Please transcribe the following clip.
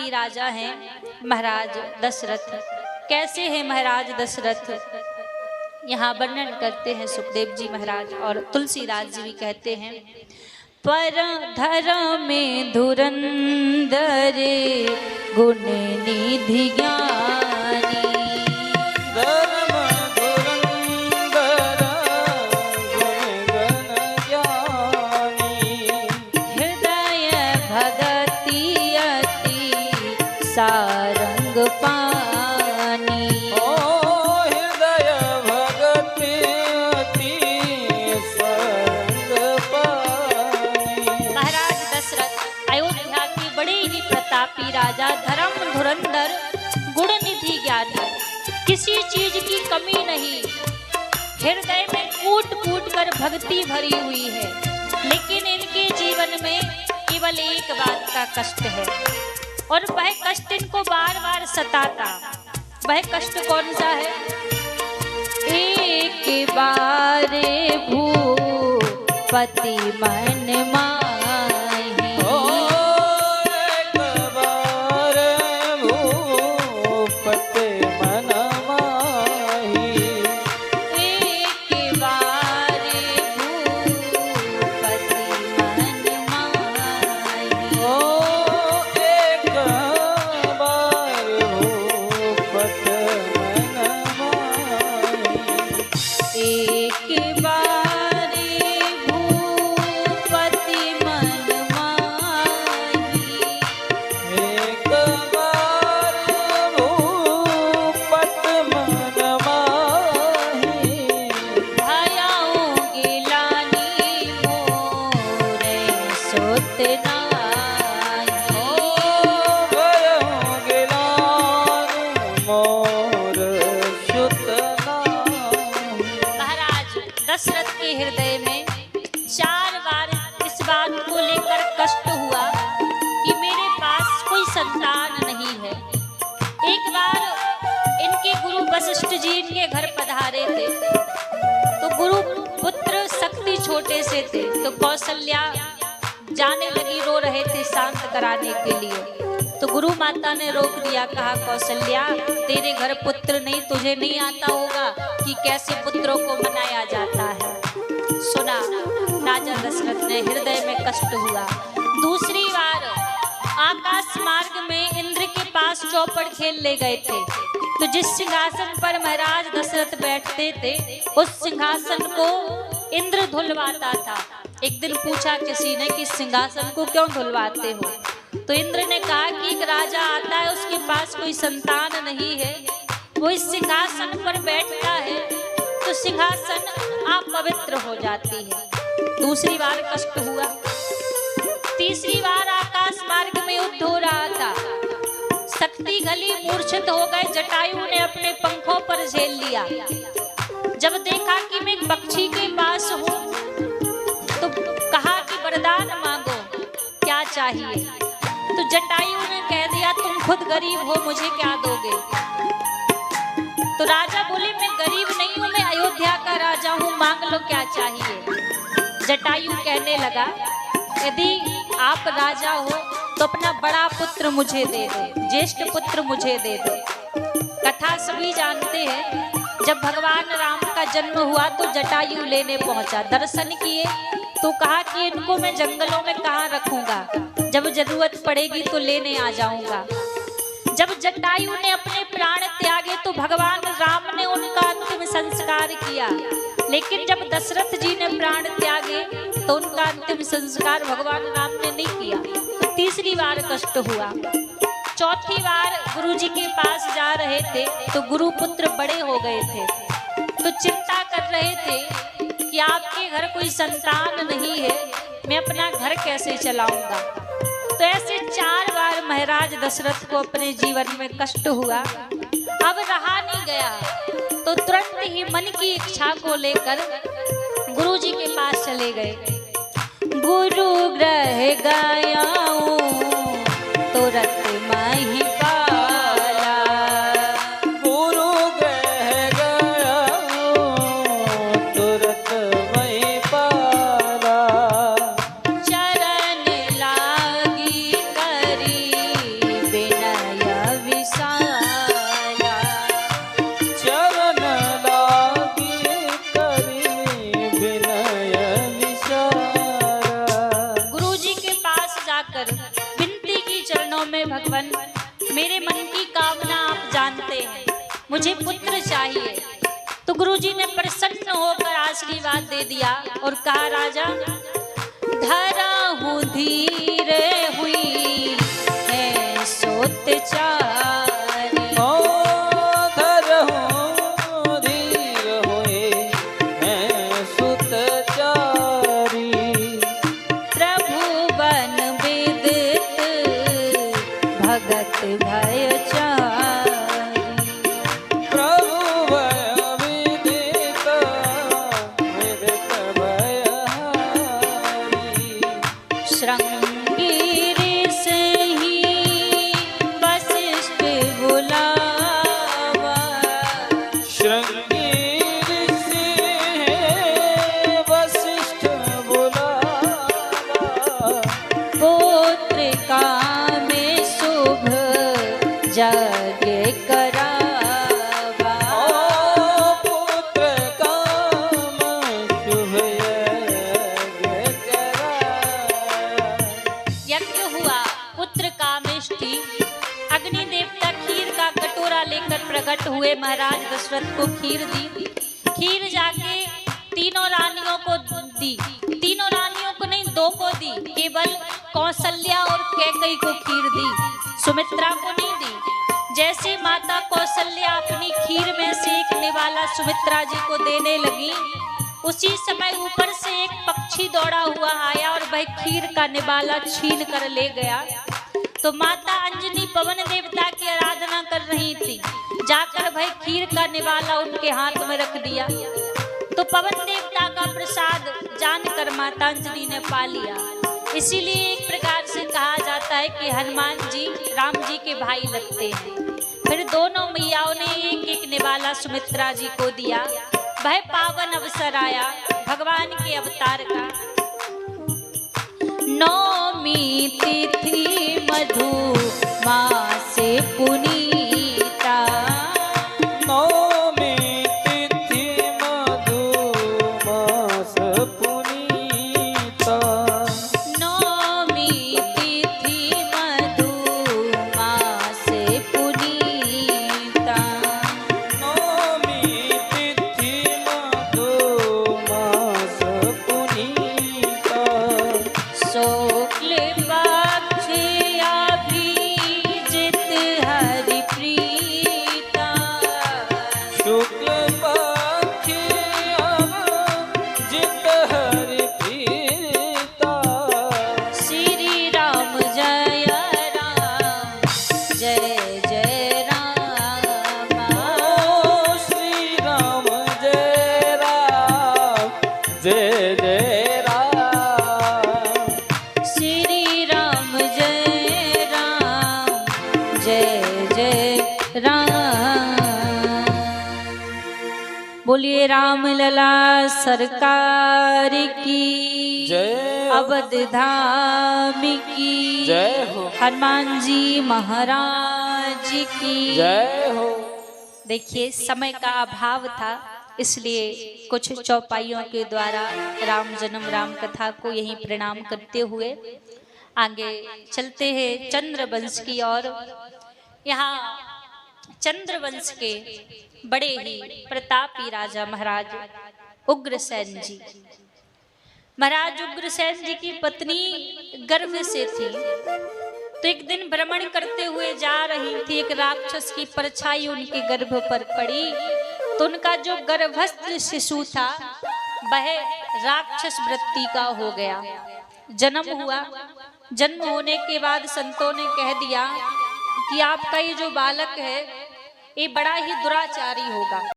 प्रतापी राजा हैं महाराज दशरथ। कैसे हैं महाराज दशरथ, यहाँ वर्णन करते हैं सुखदेव जी महाराज और तुलसीदास जी भी कहते हैं। पर धर में धुरंधर गुण निधि ज्ञानी, सारंग पानी। ओ हृदय भगति अति सारंग पानी। महाराज दशरथ अयोध्या के बड़े ही प्रतापी राजा, धर्म धुरंधर गुण निधि ज्ञानी, किसी चीज की कमी नहीं, हृदय में कूट कूट कर भक्ति भरी हुई है। लेकिन इनके जीवन में केवल एक बात का कष्ट है और वह कष्ट इनको बार बार सताता। वह कष्ट कौन सा है? एक बारे भूपति मन माही, एक बार भूपति मन माही, एक बारे भूपति मन माही। एक बारे भूपति मन माही, एक बार भूपति मन माही, भयाऊं गिलानी मोरे सुत नाही। भयों गिलानी मोर सुत नाही। महाराज दशरथ के हृदय में 4 बार इस बात को लेकर कष्ट हुआ कि मेरे पास कोई संतान नहीं है। एक बार इनके गुरु वशिष्ठ जी इनके घर पधारे थे, तो गुरु पुत्र शक्ति छोटे से थे, तो कौशल्या जाने लगी, रो रहे थे शांत कराने के लिए। तो गुरु माता ने रोक दिया, कहा कौशल्या तेरे घर पुत्र नहीं, तुझे नहीं आता होगा कि कैसे पुत्रों को मनाया जाता है। सुना राजा दशरथ ने, हृदय में कष्ट हुआ। दूसरी बार आकाश मार्ग में इंद्र के पास चौपड़ खेलने गए थे, तो जिस सिंहासन पर महाराज दशरथ बैठते थे उस सिंहासन को इंद्र धुलवाता था। एक दिन पूछा किसी ने कि सिंहासन को क्यों धुलवाते हो, तो इंद्र ने कहा कि एक राजा आता है, उसके पास कोई संतान नहीं है, वो इस सिंहासन पर बैठता है तो सिंहासन अपवित्र हो जाती है। दूसरी बार कष्ट हुआ। तीसरी बार आकाश मार्ग में युद्ध हो रहा था, शक्ति गली मूर्छित हो गए, जटायु ने अपने पंखों पर झेल लिया। जब देखा कि मैं एक पक्षी के पास हूँ तो कहा कि वरदान मांगो, क्या चाहिए? तो जटायु ने कह दिया तुम खुद गरीब हो, मुझे क्या दोगे? तो राजा बोले मैं गरीब नहीं हूँ, मैं अयोध्या का राजा हूँ, मांग लो क्या चाहिए। जटायु कहने लगा यदि आप राजा हो तो अपना बड़ा पुत्र मुझे दे दो, ज्येष्ठ पुत्र मुझे दे दो। कथा सभी जानते हैं, जब भगवान राम का जन्म हुआ तो जटायु लेने पहुंचा, दर्शन किए तो कहा कि इनको मैं जंगलों में कहाँ रखूंगा, जब जरूरत पड़ेगी तो लेने आ जाऊंगा। जब जटायु ने अपने प्राण त्यागे तो भगवान राम ने उनका अंतिम संस्कार किया, लेकिन जब दशरथ जी ने प्राण त्यागे तो उनका अंतिम संस्कार भगवान राम ने नहीं किया। तो तीसरी बार कष्ट हुआ। चौथी बार गुरु जी के पास जा रहे थे तो गुरु पुत्र बड़े हो गए थे, तो चिंता कर रहे थे कि आपके घर कोई संतान नहीं है, मैं अपना घर कैसे चलाऊंगा। तो ऐसे 4 बार महाराज दशरथ को अपने जीवन में कष्ट हुआ। अब रहा नहीं गया तो तुरंत ही मन की इच्छा को लेकर गुरु जी के पास चले गए। गुरु ग्रह गया तुरंत माही पाला, गुरु ग्रह गया तुरंत वही पाला, चरण लागी करी बिनती चरणों में भगवान, मेरे मन की कामना आप जानते हैं, मुझे पुत्र चाहिए। तो गुरुजी ने प्रसन्न होकर आशीर्वाद दे दिया और कहा, राजा धरा हूँ धीर हुई है सोत चारी। धरहूँ धीर हुए हैं सुत चारी। प्रभु बन विदित भगत भय चारी। प्रभु भय विदित विदित भयहारी। श्रृंगेरी से ही वशिष्ठ बुलावा। श्रृंगेरी से वशिष्ठ बुलावा। पुत्र में शुभ यज्ञ करावा। पुत्र काम शुभ यज्ञ करावा। यज्ञ हुआ, पुत्र कामेष्टि। अग्नि देवता खीर का कटोरा लेकर प्रकट हुए, महाराज दशरथ को खीर दी। खीर जाके तीनों रानियों को दी। तीनों रानियों को नहीं, दो को दी, केवल कौशल्या और कैकई को खीर दी, सुमित्रा को नहीं दी। जैसे माता कौशल्या अपनी खीर में से एक निवाला सुमित्रा जी को देने लगी, उसी समय ऊपर से एक पक्षी दौड़ा हुआ आया और वह खीर का निवाला छीन कर ले गया। तो माता अंजनी पवन देवता की आराधना कर रही थी, जाकर वह खीर का निवाला उनके हाथ में रख दिया। तो पवन देवता का प्रसाद जानकर माता अंजनी ने पा लिया। इसीलिए एक प्रकार से कहा जाता है कि हनुमान जी राम जी के भाई लगते हैं। फिर दोनों मैयाओं ने एक एक निवाला सुमित्रा जी को दिया। वह पावन अवसर आया भगवान के अवतार का। नौमी तिथि मधु मासे पुनीता। नौमी तिथि मधु मास पुनीता। नौमी तिथि मधु मासे पुनीता। नौमी तिथि मधु मास पुनीता। शुक्ल पक्ष अभिजित हरि प्रीता। शुक्ल पक्ष अभिजित हरि प्रीता। श्री राम जय राम जय जय राम। ओ श्री राम जय राम जय जय राम। श्री राम जय राम जय जय राम। बोलिए राम लला सरकार की जय। अवध धाम की जय हो। हनुमान जी महाराज की जय हो। देखिए समय का अभाव था, इसलिए कुछ चौपाइयों के द्वारा राम जन्म राम कथा को यहीं प्रणाम करते हुए आगे चलते हैं चंद्रवंश की ओर। यहाँ चंद्रवंश के बड़े ही प्रतापी राजा महाराज उग्रसेन जी। महाराज उग्रसेन जी की पत्नी गर्भ से थी, तो एक दिन भ्रमण करते हुए जा रही थी, एक राक्षस की परछाई उनके गर्भ पर पड़ी। तो उनका जो गर्भस्थ शिशु था वह राक्षस वृत्ति का हो गया, जन्म हुआ। जन्म होने के बाद संतों ने कह दिया कि आपका ये जो बालक है ये बड़ा ही दुराचारी होगा।